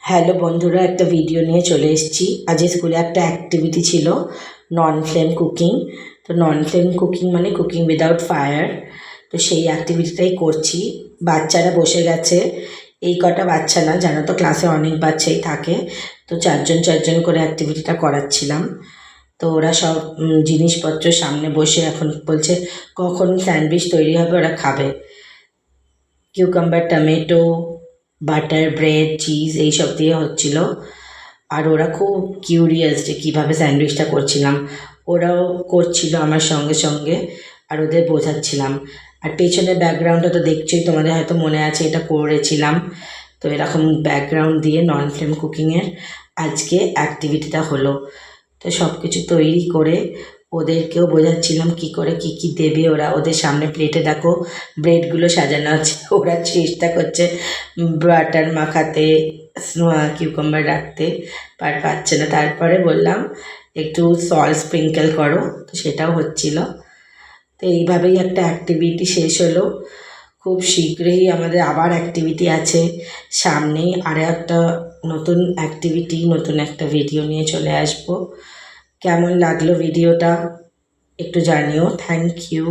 Hello বন্ধুরা, একটা video নিয়ে চলে এসেছি। আজ স্কুলে একটা অ্যাক্টিভিটি ছিল, নন ফ্লেম কুকিং। তো নন ফ্লেম কুকিং মানে কুকিং উইদাউট ফায়ার। তো সেই অ্যাক্টিভিটিটাই করছি। বাচ্চারা বসে গেছে। এই কটা বাচ্চা না, জানো তো ক্লাসে অনেক বাচ্চাই থাকে। তো চারজন চারজন করে অ্যাক্টিভিটিটা করাচ্ছিলাম। তো ওরা সব জিনিসপত্র সামনে বসে এখন বলছে কখন স্যান্ডউইচ তৈরি হবে, ওরা খাবে। Cucumber, tomato, butter, bread, cheese এইসব দিয়ে হচ্ছিল। আর ওরা খুব কিউরিয়াস যে কীভাবে স্যান্ডউইচটা করছিলাম। ওরাও করছিল আমার সঙ্গে সঙ্গে, আর ওদের বোঝাচ্ছিলাম। আর পেছনের ব্যাকগ্রাউন্ডটা তো দেখছোই, তোমাদের হয়তো মনে আছে এটা করেছিলাম। তো এরকম ব্যাকগ্রাউন্ড দিয়ে নন ফ্লেম কুকিংয়ের আজকে অ্যাক্টিভিটিটা হলো। তো সব কিছু তৈরি করে ওদেরকেও বোঝাচ্ছিলাম কী করে কী কী দেবে ওরা। ওদের সামনে প্লেটে দেখো ব্রেডগুলো সাজানো আছে, ওরা চেষ্টা করছে বাটার মাখাতে, কিউকাম্বার রাখতে, পারছে না। তারপরে বললাম একটু সল্ট স্প্রিঙ্কেল করো, তো সেটাও হচ্ছিল। তো এইভাবেই একটা অ্যাক্টিভিটি শেষ হলো। খুব শীঘ্রই আমাদের আবার অ্যাক্টিভিটি আছে সামনেই। আর একটা নতুন অ্যাক্টিভিটি, নতুন একটা ভিডিও নিয়ে চলে আসবো। কেমন লাগলো ভিডিওটা একটু জানিও। Thank you.